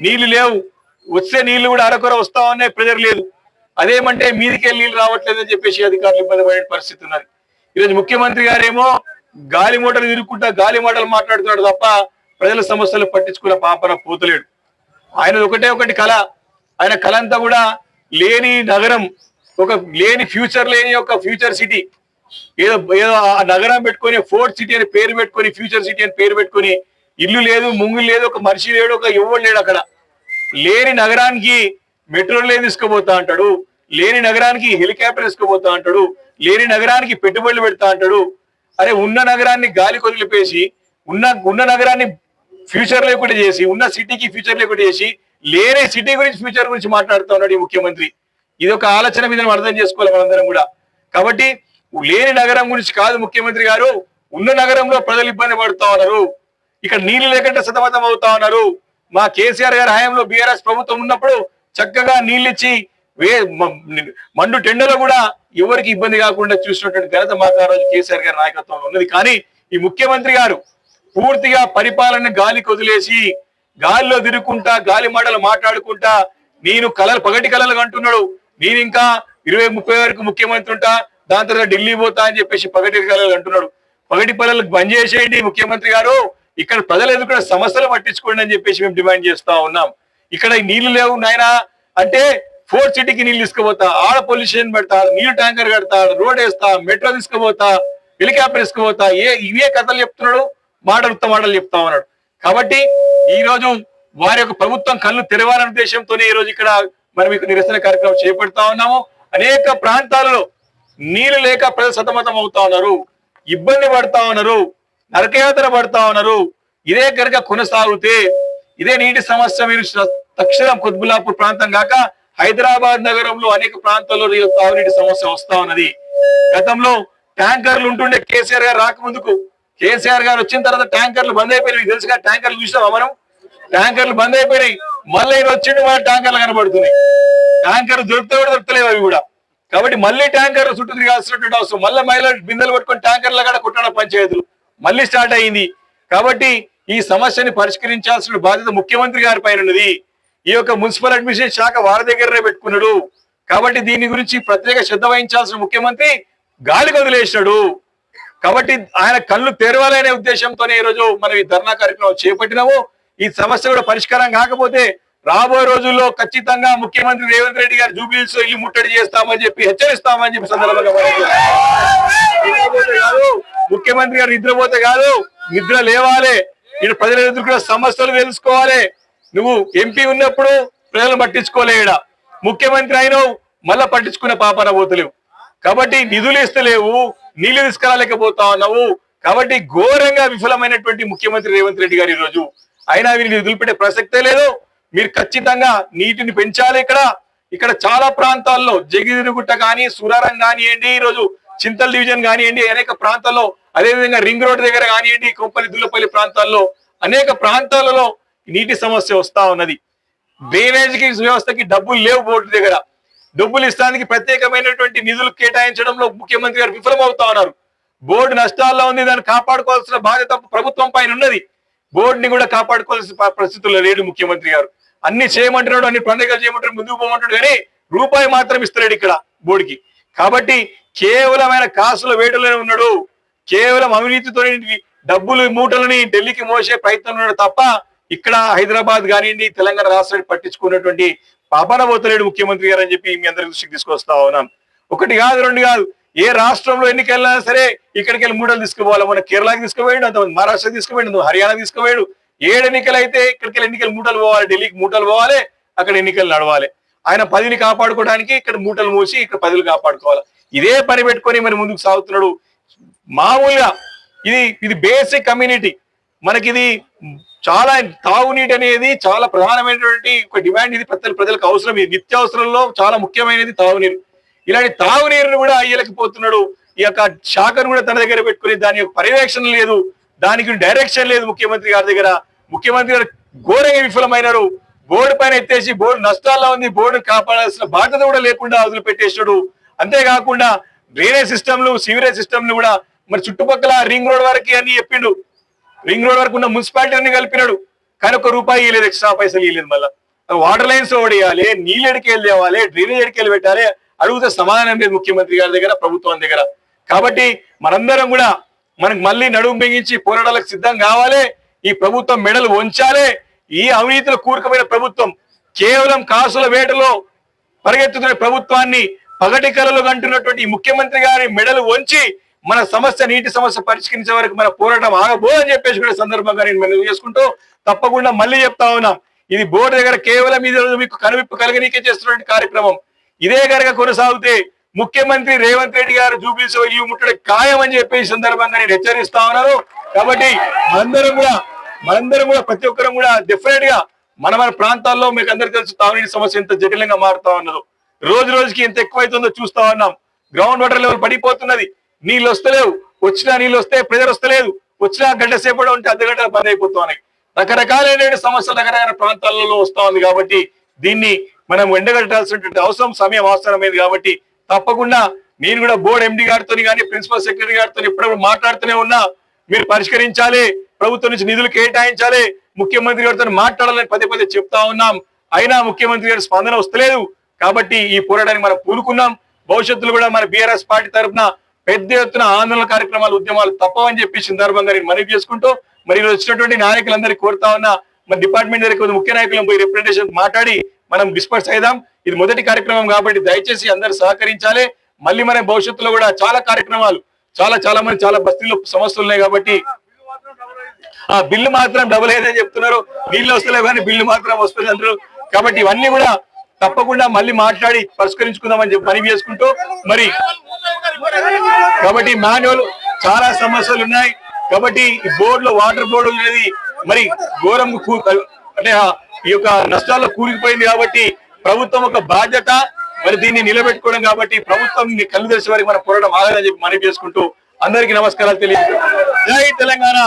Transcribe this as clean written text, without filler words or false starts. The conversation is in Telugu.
నీళ్లు లేవు, వస్తే నీళ్లు కూడా అరకొర వస్తా ఉన్నాయి, ప్రెజర్ లేదు. అదేమంటే మీదికెళ్ళి నీళ్లు రావట్లేదని చెప్పేసి అధికారులు ఇబ్బంది పడే పరిస్థితి ఉన్నది. ఈరోజు ముఖ్యమంత్రి గారేమో గాలి మూటలు తిరుగుకుంటా గాలి మాటలు మాట్లాడుతున్నాడు తప్ప ప్రజల సమస్యలు పట్టించుకున్న పాపన పోతలేడు. ఆయన ఒకటి కళ. ఆయన కళ అంతా కూడా లేని నగరం, ఒక లేని ఫ్యూచర్ లేని ఒక ఫ్యూచర్ సిటీ, ఏదో ఏదో ఆ నగరం పెట్టుకొని ఫోర్త్ సిటీ అని పేరు పెట్టుకొని, ఫ్యూచర్ సిటీ అని పేరు పెట్టుకొని, ఇల్లు లేదు, ముంగులు లేదు, ఒక మనిషి లేడు, ఒక ఎవరు లేడు అక్కడ. లేని నగరానికి మెట్రోలే తీసుకుపోతా అంటాడు, లేని నగరానికి హెలికాప్టర్ తీసుకుపోతా అంటాడు, లేని నగరానికి పెట్టుబడులు పెడతా అంటాడు. అరే ఉన్న నగరాన్ని గాలి కొదిలిపేసి ఉన్న నగరాన్ని ఫ్యూచర్ లేకుండా చేసి, ఉన్న సిటీకి ఫ్యూచర్ లేకుండా చేసి, లేని సిటీ గురించి ఫ్యూచర్ గురించి మాట్లాడుతూ ఉన్నాడు ఈ ముఖ్యమంత్రి. ఇది ఒక ఆలోచన మీద అర్థం చేసుకోవాలి మనందరం కూడా. కాబట్టి లేని నగరం గురించి కాదు ముఖ్యమంత్రి గారు, ఉన్న నగరంలో ప్రజలు ఇబ్బంది పడుతా ఉన్నారు, ఇక్కడ నీళ్లు లేకుండా సతమతం అవుతా ఉన్నారు. మా కేసీఆర్ గారి హయాంలో బీఆర్ఎస్ ప్రభుత్వం ఉన్నప్పుడు చక్కగా నీళ్ళిచ్చి మండు టెండలో కూడా ఎవరికి ఇబ్బంది కాకుండా చూసినటువంటి ఘనత మాకు ఆ రోజు కేసీఆర్ గారి నాయకత్వంలో ఉన్నది. కానీ ఈ ముఖ్యమంత్రి గారు పూర్తిగా పరిపాలన గాలికి వదిలేసి గాలిలో తిరుగుకుంటా గాలి మాటలు మాట్లాడుకుంటా నేను పగటి కళలు అంటున్నాడు. నేను ఇంకా 20-30 వరకు ముఖ్యమంత్రి ఉంటా, దాని తర్వాత ఢిల్లీ పోతా అని చెప్పేసి పగటి కళలు అంటున్నాడు. పగటి పనులకు బంద్ చేసేయండి ముఖ్యమంత్రి గారు, ఇక్కడ ప్రజలు ఎదుర్కొన్న సమస్యలు పట్టించుకోండి అని చెప్పేసి మేము డిమాండ్ చేస్తా ఉన్నాం. ఇక్కడ నీళ్లు లేవు నాయనా అంటే ఫోర్త్ సిటీకి నీళ్ళు తీసుకుపోతా, ఆడ పొల్యూషన్ పెడతా, నీళ్లు ట్యాంకర్ కడతా, రోడ్ వేస్తా, మెట్రో తీసుకుపోతా, హెలికాప్టర్ తీసుకుపోతా, ఇవే కథలు చెప్తున్నాడు, మాటలు చెప్తా ఉన్నాడు. కాబట్టి ఈ రోజు వారి యొక్క ప్రభుత్వం కళ్ళు తెరవాలనే ఉద్దేశంతోనే ఈ రోజు ఇక్కడ మనం నిరసన కార్యక్రమం చేపడతా ఉన్నాము. అనేక ప్రాంతాలలో నీళ్లు లేక ప్రజలు సతమతం అవుతా ఉన్నారు, ఇబ్బంది పడతా ఉన్నారు, నరకయాత్ర పడతా ఉన్నారు. ఇదే కనుక కొనసాగితే ఇదే నీటి సమస్య మీరు తక్షణం కుత్బుల్లాపూర్ ప్రాంతం కాక హైదరాబాద్ నగరంలో అనేక ప్రాంతాల్లో తాగునీటి సమస్య వస్తా ఉన్నది. గతంలో ట్యాంకర్లు ఉంటుండే కేసీఆర్ గారు రాకముందుకు, కేసీఆర్ గారు వచ్చిన తర్వాత ట్యాంకర్లు బంద్ అయిపోయినాయి. తెలుసుగా ట్యాంకర్లు చూసినావా మనం? ట్యాంకర్లు బంద్ అయిపోయినాయి. మళ్ళీ ఈయన వచ్చిండు మన ట్యాంకర్లు కనబడుతున్నాయి. ట్యాంకర్లు దొరుకుతలేవు అవి కూడా. కాబట్టి మళ్ళీ ట్యాంకర్లు చుట్టూ తిరగాల్సినటువంటి అవసరం, మళ్ళీ మహిళలు బిందెలు పట్టుకొని ట్యాంకర్లు కూడా కుట్టడం పంచాయతీలు మళ్ళీ స్టార్ట్ అయింది. కాబట్టి ఈ సమస్యని పరిష్కరించాల్సిన బాధ్యత ముఖ్యమంత్రి గారి పైన ఉన్నది. ఈ యొక్క మున్సిపల్ అడ్మినిస్ట్రేషన్ శాఖ వారి దగ్గరనే పెట్టుకున్నాడు. కాబట్టి దీని గురించి ప్రత్యేక శ్రద్ధ వహించాల్సిన ముఖ్యమంత్రి గాలికి వదిలేసినాడు. కాబట్టి ఆయన కళ్ళు తెరవాలనే ఉద్దేశంతోనే ఈ రోజు మనం ఈ ధర్నా కార్యక్రమం చేపట్టినాము. ఈ సమస్య కూడా పరిష్కారం కాకపోతే రాబోయే రోజుల్లో ఖచ్చితంగా ముఖ్యమంత్రి రేవంత్ రెడ్డి గారు జూబ్లీహిల్స్ ఇల్లు ముట్టడి చేస్తామని చెప్పి హెచ్చరిస్తామని చెప్పి సందర్భంగా ముఖ్యమంత్రి గారు నిద్రపోతే కాదు, నిద్ర లేవాలి. ఇక్కడ ప్రజలు ఎదుర్కొన్న సమస్యలు తెలుసుకోవాలి. నువ్వు ఎంపీ ఉన్నప్పుడు ప్రజలను పట్టించుకోలేడా, ముఖ్యమంత్రి అయినావు మళ్ళా పట్టించుకునే పాపన పోతలేవు. కాబట్టి నిధులు ఇస్తలేవు, నీళ్లు తీసుకురాలేకపోతా ఉన్నావు. కాబట్టి ఘోరంగా విఫలమైనటువంటి ముఖ్యమంత్రి రేవంత్ రెడ్డి గారు ఈ రోజు. అయినా వీరిని వదిలిపెట్టే ప్రసక్తే లేదు. మీరు ఖచ్చితంగా నీటిని పెంచాలి. ఇక్కడ చాలా ప్రాంతాల్లో జగిదిరుగుట్ట కానీ, సురారం కానివ్వండి, ఈ రోజు చింతల్ డివిజన్ కానివ్వండి, అనేక ప్రాంతాల్లో, అదేవిధంగా రింగ్ రోడ్ దగ్గర కానివ్వండి, కొంపల్లి దుల్లపల్లి ప్రాంతాల్లో అనేక ప్రాంతాలలో నీటి సమస్య వస్తా ఉన్నది. డ్రైనేజ్ వ్యవస్థకి డబ్బులు లేవు, బోర్డు దగ్గర డబ్బులు ఇస్తానికి ప్రత్యేకమైనటువంటి నిధులు కేటాయించడంలో ముఖ్యమంత్రి గారు విఫలమవుతా ఉన్నారు. బోర్డు నష్టాల్లో ఉంది, దాన్ని కాపాడుకోవాల్సిన బాధ్యత ప్రభుత్వం పైన ఉన్నది. బోర్డుని కూడా కాపాడుకోవాల్సిన పరిస్థితుల్లో లేడు ముఖ్యమంత్రి గారు. అన్ని చేయమంటున్నాడు, అన్ని పండుగలు చేయమంటాడు, ముందుకు పోమంటాడు, కానీ రూపాయి మాత్రం ఇస్తలేడు ఇక్కడ బోర్డుకి. కాబట్టి కేవలమైన కాసుల వేటలోనే ఉన్నాడు. కేవలం అవినీతితో డబ్బులు మూటలని ఢిల్లీకి మోసే ప్రయత్నం ఉన్నాడు తప్ప ఇక్కడ హైదరాబాద్ కానివ్వండి, తెలంగాణ రాష్ట్రాన్ని పట్టించుకున్నటువంటి పాపన పోతలేడు ముఖ్యమంత్రి గారు అని చెప్పి మీ అందరి దృష్టికి తీసుకొస్తా ఉన్నాం. ఒకటి కాదు, రెండు కాదు, ఏ రాష్ట్రంలో ఎన్నికైనా సరే ఇక్కడికి వెళ్ళి మూటలు తీసుకుపోవాలి. మన కేరళకి తీసుకుపోయాడు, అంతమంది మహారాష్ట్ర తీసుకుపోయాడు, హర్యానా తీసుకుపోయాడు. 7 ఎన్నికలు అయితే ఇక్కడికి వెళ్ళి ఎన్నికలు మూటలు పోవాలి, ఢిల్లీకి మూటలు పోవాలి, అక్కడ ఎన్నికలు నడవాలి. ఆయన 10ని కాపాడుకోవడానికి ఇక్కడ మూటలు మూసి ఇక్కడ 10లు కాపాడుకోవాలి. ఇదే పని పెట్టుకొని మరి ముందుకు సాగుతున్నాడు. మామూలుగా ఇది బేసిక్ కమ్యూనిటీ. మనకిది చాలా తాగునీటి అనేది చాలా ప్రధానమైనటువంటి ఒక డిమాండ్. ఇది ప్రజలకు అవసరం. ఇది నిత్యావసరంలో చాలా ముఖ్యమైనది తాగునీరు. ఇలాంటి తాగునీరును కూడా అయ్యలేకపోతున్నాడు. ఈ యొక్క శాఖను కూడా తన దగ్గర పెట్టుకుని దాని యొక్క పర్యవేక్షణ లేదు, దానికి డైరెక్షన్ లేదు ముఖ్యమంత్రి గారి దగ్గర. ముఖ్యమంత్రి గారు ఘోరంగా విఫలమైనారు. బోర్డు పైన ఎత్తేసి బోర్డు నష్టాల్లో ఉంది, బోర్డును కాపాడాల్సిన బాధ్యత కూడా లేకుండా వదిలిపెట్టేసాడు. అంతేకాకుండా డ్రైనేజ్ సిస్టమ్లు, సీవరేజ్ సిస్టమ్లు కూడా మరి చుట్టుపక్కల రింగ్ రోడ్ వరకు అని చెప్పిండు. రింగ్ రోడ్ వరకు ఉన్న మున్సిపాలిటీ అన్ని కలిపినాడు. కానీ ఒక్క రూపాయి ఇవ్వలేదు, ఎక్స్ట్రా పైసలు ఇవ్వలేదు. మళ్ళీ వాటర్ లైన్స్ ఓడియాలి, నీళ్ళు ఎడికెళ్ళి తేవాలి, డ్రైనేజ్ ఎడికెళ్ళి పెట్టాలి, అడిగితే సమాధానం లేదు ముఖ్యమంత్రి గారి దగ్గర, ప్రభుత్వం దగ్గర. కాబట్టి మనందరం కూడా మనకు మళ్ళీ నడుము బిగించి పోరాటాలకు సిద్ధం కావాలి. ఈ ప్రభుత్వం మెడలు వంచాలి. ఈ అవినీతిలో కూరుకుపోయిన ప్రభుత్వం, కేవలం కాసుల వేటలో పరిగెత్తుతున్న ప్రభుత్వాన్ని పగటి కలలు కంటున్నటువంటి ముఖ్యమంత్రి గారి మెడలు వంచి మన సమస్య, నీటి సమస్య పరిష్కరించే వరకు మన పోరాటం ఆగబోదని చెప్పేసి కూడా సందర్భంగా నేను మనం చేసుకుంటూ తప్పకుండా మళ్ళీ చెప్తా ఉన్నాం. ఇది బోర్డు దగ్గర కేవలం ఈ రోజు మీకు కనువిప్పు కలగనీకే చేస్తున్నటువంటి కార్యక్రమం. ఇదే కనుక కొనసాగితే ముఖ్యమంత్రి రేవంత్ రెడ్డి గారు జూబ్లీస్ ఇల్లు ముట్టడి ఖాయం అని చెప్పి ఈ సందర్భంగా నేను హెచ్చరిస్తా ఉన్నాను. కాబట్టి మనందరం కూడా ప్రతి ఒక్కరం కూడా డెఫినెట్ గా మన ప్రాంతాల్లో మీకు అందరికీ తెలుసు తాగునీటి సమస్య ఎంత జటిలంగా మారుతా ఉన్నదో, రోజు రోజుకి ఎంత ఎక్కువైతుందో చూస్తా ఉన్నాం. గ్రౌండ్ వాటర్ లెవెల్ పడిపోతున్నది, నీళ్ళు వస్తలేవు, వచ్చినా నీళ్ళు వస్తే ప్రెజర్ వస్తలేదు, వచ్చినా గంట సేపటి ఉంటే అర్ధ గంటలు బంద్ అయిపోతున్నాయి. రకరకాలైన సమస్యలు రకరకాల ప్రాంతాలలో వస్తా ఉంది. కాబట్టి దీన్ని మనం ఎండగట్టాల్సినటువంటి సమయం అవసరమైంది. కాబట్టి తప్పకుండా నేను కూడా బోర్డు ఎండి గారితో కానీ ప్రిన్సిపల్ సెక్రటరీ గారితో ఎప్పుడప్పుడు మాట్లాడుతూనే ఉన్నా, మీరు పరిష్కరించాలి, ప్రభుత్వం నుంచి నిధులు కేటాయించాలి, ముఖ్యమంత్రి గారితో మాట్లాడాలని పదే పదే చెప్తా ఉన్నాం. అయినా ముఖ్యమంత్రి గారి స్పందన వస్తలేదు. కాబట్టి ఈ పోరాటానికి మనం పూనుకున్నాం. భవిష్యత్తులో కూడా మన బీఆర్ఎస్ పార్టీ తరఫున పెద్ద ఎత్తున ఆందోళన కార్యక్రమాలు, ఉద్యమాలు తప్పవని చెప్పి సందర్భంగా నేను మనవి చేసుకుంటూ మరి వచ్చినటువంటి నాయకులందరికీ కోరుతా ఉన్నా, మన డిపార్ట్మెంట్ దగ్గర ముఖ్య నాయకులను పోయి రిప్రజెంటేషన్ మాట్లాడి మనం డిస్పర్స్ అయిదాం. ఇది మొదటి కార్యక్రమం కాబట్టి దయచేసి అందరూ సహకరించాలి. మళ్ళీ మన భవిష్యత్తులో కూడా చాలా కార్యక్రమాలు, చాలా మంది చాలా బస్తీల్లో సమస్యలు ఉన్నాయి. కాబట్టి బిల్లు మాత్రం డబుల్ అయిందని చెప్తున్నారు, నీళ్ళు వస్తలేవు కానీ బిల్లు మాత్రం వస్తుంది అంటారు. కాబట్టి ఇవన్నీ కూడా తప్పకుండా మళ్ళీ మాట్లాడి పరిష్కరించుకుందామని చెప్పి మనవి చేసుకుంటూ మరి కాబట్టి మాన్యువల్ చాలా సమస్యలు ఉన్నాయి. కాబట్టి ఈ బోర్డులో వాటర్ బోర్డు అనేది మరి ఘోరం అంటే ఈ యొక్క నష్టాల్లో కూలిపోయింది. కాబట్టి ప్రభుత్వం ఒక బాధ్యత మరి దీన్ని నిలబెట్టుకోవడం. కాబట్టి ప్రభుత్వం కళ్ళు తెరిచే వారికి మన పోరాటం ఆగదని చెప్పి మనవి చేసుకుంటూ అందరికీ నమస్కారాలు తెలియజేస్తాం. జై తెలంగాణ.